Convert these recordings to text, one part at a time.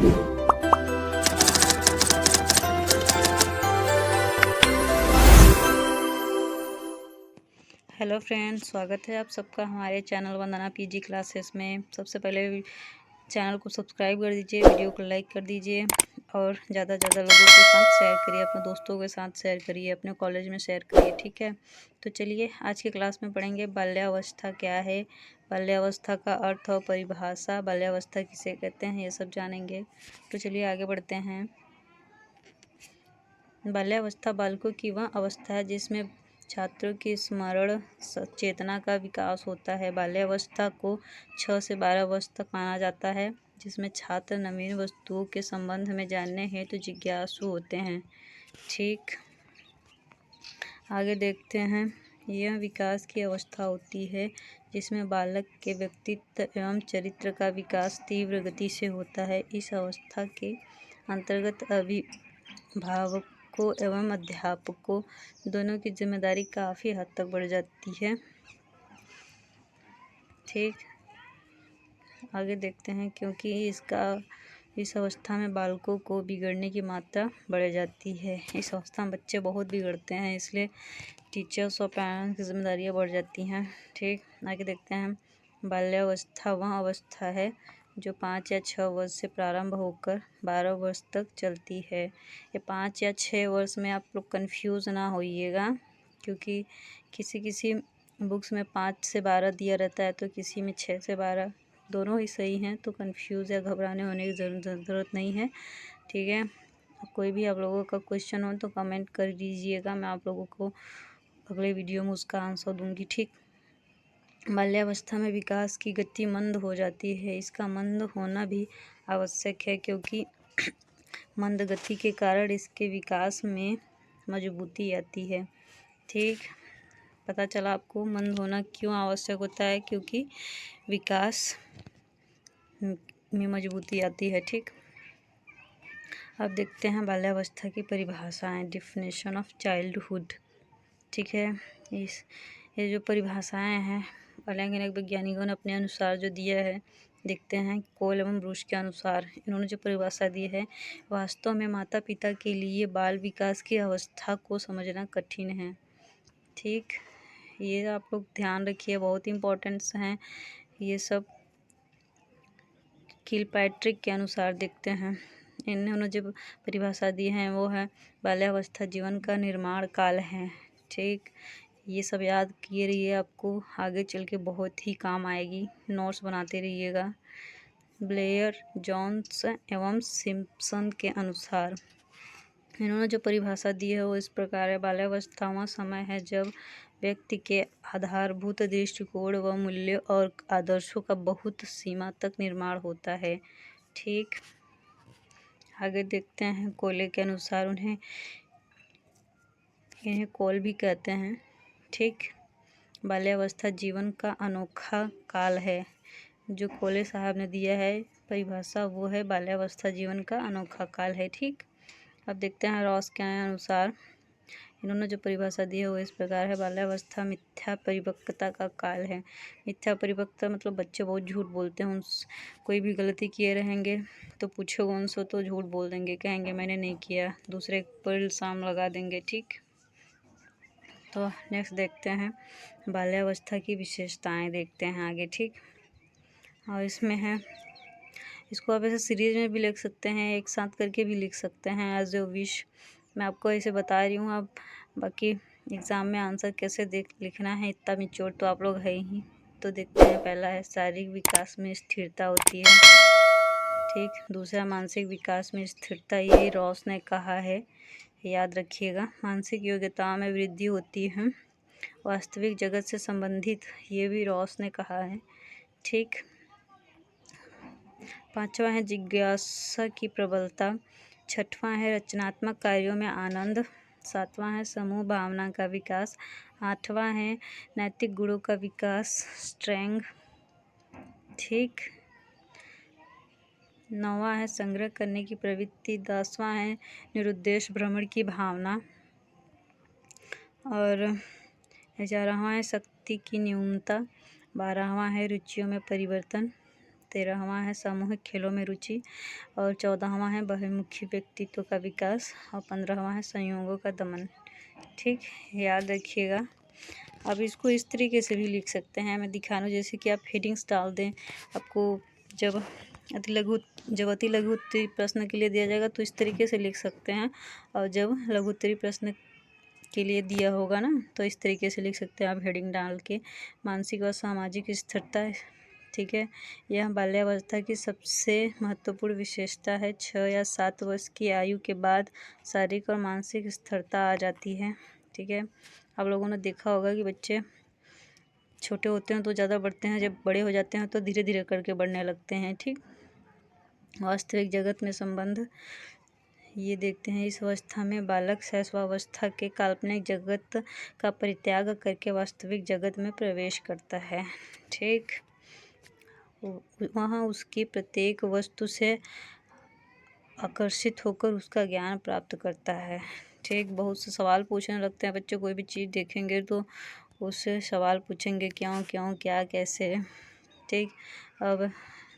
Hello friends, स्वागत है आप सबका हमारे चैनल वंदना पीजी क्लासेस में। सबसे पहले चैनल को सब्सक्राइब कर दीजिए, वीडियो को लाइक कर दीजिए और ज़्यादा से ज़्यादा लोगों के साथ शेयर करिए, अपने दोस्तों के साथ शेयर करिए, अपने कॉलेज में शेयर करिए, ठीक है। तो चलिए आज की क्लास में पढ़ेंगे बाल्यावस्था क्या है, बाल्यावस्था का अर्थ और परिभाषा, बाल्यावस्था किसे कहते हैं, ये सब जानेंगे। तो चलिए आगे बढ़ते हैं। बाल्यावस्था बालकों की वह अवस्था है जिसमें छात्रों की स्मरण चेतना का विकास होता है। बाल्यावस्था को 6 से 12 वर्ष तक माना जाता है, जिसमें छात्र नवीन वस्तुओं के संबंध में जानने हेतु जिज्ञासु होते हैं, ठीक। आगे देखते हैं। यह विकास की अवस्था होती है जिसमें बालक के व्यक्तित्व एवं चरित्र का विकास तीव्र गति से होता है। इस अवस्था के अंतर्गत अभिभावकों एवं अध्यापकों दोनों की जिम्मेदारी काफ़ी हद तक बढ़ जाती है, ठीक। आगे देखते हैं। क्योंकि इस अवस्था में बालकों को बिगड़ने की मात्रा बढ़ जाती है। इस अवस्था में बच्चे बहुत बिगड़ते हैं, इसलिए टीचर्स और पेरेंट्स की जिम्मेदारियाँ बढ़ जाती हैं, ठीक। आगे देखते हैं। बाल्यावस्था वह अवस्था है जो 5 या 6 वर्ष से प्रारंभ होकर 12 वर्ष तक चलती है। ये 5 या 6 वर्ष में आप लोग कंफ्यूज ना होइएगा, क्योंकि किसी बुक्स में 5 से 12 दिया रहता है तो किसी में 6 से 12, दोनों ही सही हैं। तो कंफ्यूज या घबराने होने की ज़रूरत नहीं है, ठीक है। कोई भी आप लोगों का क्वेश्चन हो तो कमेंट कर दीजिएगा, मैं आप लोगों को अगले वीडियो में उसका आंसर दूंगी, ठीक। बाल्यावस्था में विकास की गति मंद हो जाती है। इसका मंद होना भी आवश्यक है, क्योंकि मंद गति के कारण इसके विकास में मजबूती आती है, ठीक। पता चला आपको मंद होना क्यों आवश्यक होता है, क्योंकि विकास में मजबूती आती है, ठीक। अब देखते हैं बाल्यावस्था की परिभाषाएं, डेफिनेशन ऑफ चाइल्डहुड, ठीक है। ये जो परिभाषाएं हैं अलग अलग वैज्ञानिकों ने अपने अनुसार जो दिया है, देखते हैं। कोल एवं ब्रूस के अनुसार इन्होंने जो परिभाषा दी है, वास्तव में माता पिता के लिए बाल विकास की अवस्था को समझना कठिन है, ठीक। ये आप लोग ध्यान रखिए, बहुत इंपॉर्टेंट्स हैं ये सब। किलपैट्रिक के अनुसार देखते हैं, इन्होंने जो परिभाषा दी है वो है बाल्यावस्था जीवन का निर्माण काल है, ठीक। ये सब याद किए रहिए, आपको आगे चल के बहुत ही काम आएगी, नोट्स बनाते रहिएगा। ब्लेयर, जोन्स एवं सिम्पसन के अनुसार इन्होंने जो परिभाषा दी है वो इस प्रकार है। बाल्यावस्था वह समय है जब व्यक्ति के आधारभूत दृष्टिकोण व मूल्य और आदर्शों का बहुत सीमा तक निर्माण होता है, ठीक। आगे देखते हैं। कोले के अनुसार इन्हें कोल भी कहते हैं, ठीक। बाल्यावस्था जीवन का अनोखा काल है। जो कोले साहब ने दिया है परिभाषा वो है बाल्यावस्था जीवन का अनोखा काल है, ठीक। अब देखते हैं रॉस के अनुसार इन्होंने जो परिभाषा दी है वो इस प्रकार है। बाल्यावस्था मिथ्या परिपक्वता का काल है। मिथ्या परिपक्वता मतलब बच्चे बहुत झूठ बोलते हैं, कोई भी गलती किए रहेंगे तो पूछोगे उनसे तो झूठ बोल देंगे, कहेंगे मैंने नहीं किया, दूसरे पर इल्ज़ाम लगा देंगे, ठीक। तो नेक्स्ट देखते हैं बाल्यावस्था की विशेषताएं, देखते हैं आगे, ठीक। और इसमें है, इसको आप ऐसे सीरीज में भी लिख सकते हैं, एक साथ करके भी लिख सकते हैं, एज यू विश। मैं आपको ऐसे बता रही हूँ, अब बाकी एग्ज़ाम में आंसर कैसे लिखना है इतना मिच्योर तो आप लोग है ही। तो देखते हैं। पहला है शारीरिक विकास में स्थिरता होती है, ठीक। दूसरा मानसिक विकास में स्थिरता, ये रॉस ने कहा है, याद रखिएगा। मानसिक योग्यता में वृद्धि होती है। वास्तविक जगत से संबंधित, ये भी रॉस ने कहा है, ठीक। पांचवा है जिज्ञासा की प्रबलता। छठवां है रचनात्मक कार्यों में आनंद। सातवां है समूह भावना का विकास। आठवां है नैतिक गुणों का विकास, स्ट्रेंथ, ठीक। नौवां है संग्रह करने की प्रवृत्ति। 10वां है निरुद्देश भ्रमण की भावना। और 11वां है शक्ति की न्यूनता। 12वां है रुचियों में परिवर्तन। 13वां है सामूहिक खेलों में रुचि और 14वां है बहुमुखी व्यक्तित्व का विकास और 15वां है संयोगों का दमन। ठीक, याद रखिएगा। अब इसको इस तरीके से भी लिख सकते हैं, मैं दिखा रहा हूँ। जैसे कि आप हेडिंग्स डाल दें, आपको जब अति लघु उत्तरीय प्रश्न के लिए दिया जाएगा तो इस तरीके से लिख सकते हैं, और जब लघु उत्तरीय प्रश्न के लिए दिया होगा ना तो इस तरीके से लिख सकते हैं आप हेडिंग डाल के। मानसिक व सामाजिक स्थिरता, ठीक है, यह बाल्यावस्था की सबसे महत्वपूर्ण विशेषता है। 6 या 7 वर्ष की आयु के बाद शारीरिक और मानसिक स्थिरता आ जाती है। ठीक है, आप लोगों ने देखा होगा कि बच्चे छोटे होते हैं तो ज़्यादा बढ़ते हैं, जब बड़े हो जाते हैं तो धीरे धीरे करके बढ़ने लगते हैं। ठीक, वास्तविक जगत में संबंध ये देखते हैं। इस अवस्था में बालक शैशवावस्था के काल्पनिक जगत का परित्याग करके वास्तविक जगत में प्रवेश करता है। ठीक, वहाँ उसकी प्रत्येक वस्तु से आकर्षित होकर उसका ज्ञान प्राप्त करता है। ठीक, बहुत से सवाल पूछने लगते हैं बच्चे, कोई भी चीज़ देखेंगे तो उससे सवाल पूछेंगे क्यों क्यों क्या कैसे। ठीक, अब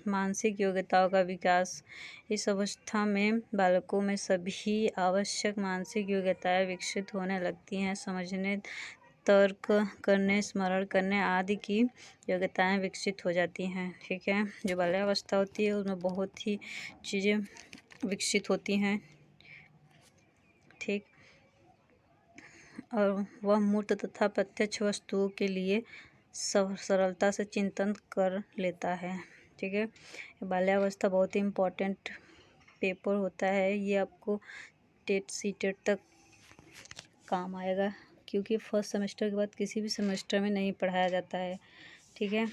मानसिक योग्यताओं का विकास। इस अवस्था में बालकों में सभी आवश्यक मानसिक योग्यताएं विकसित होने लगती हैं। समझने, तर्क करने, स्मरण करने आदि की योग्यताएं विकसित हो जाती हैं। ठीक है, जो बाल्यावस्था होती है उसमें बहुत ही चीज़ें विकसित होती हैं। ठीक, और वह मूर्त तथा प्रत्यक्ष वस्तुओं के लिए सरलता से चिंतन कर लेता है। ठीक है, बाल्यावस्था बहुत ही इम्पोर्टेंट पेपर होता है, ये आपको टेट सीटेट तक काम आएगा, क्योंकि फर्स्ट सेमेस्टर के बाद किसी भी सेमेस्टर में नहीं पढ़ाया जाता है। ठीक है,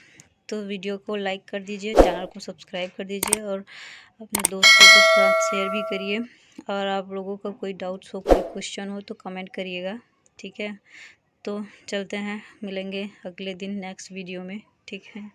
तो वीडियो को लाइक कर दीजिए, चैनल को सब्सक्राइब कर दीजिए और अपने दोस्तों के साथ शेयर भी करिए। और आप लोगों का कोई डाउट्स हो, कोई क्वेश्चन हो तो कमेंट करिएगा। ठीक है, तो चलते हैं, मिलेंगे अगले दिन नेक्स्ट वीडियो में। ठीक है।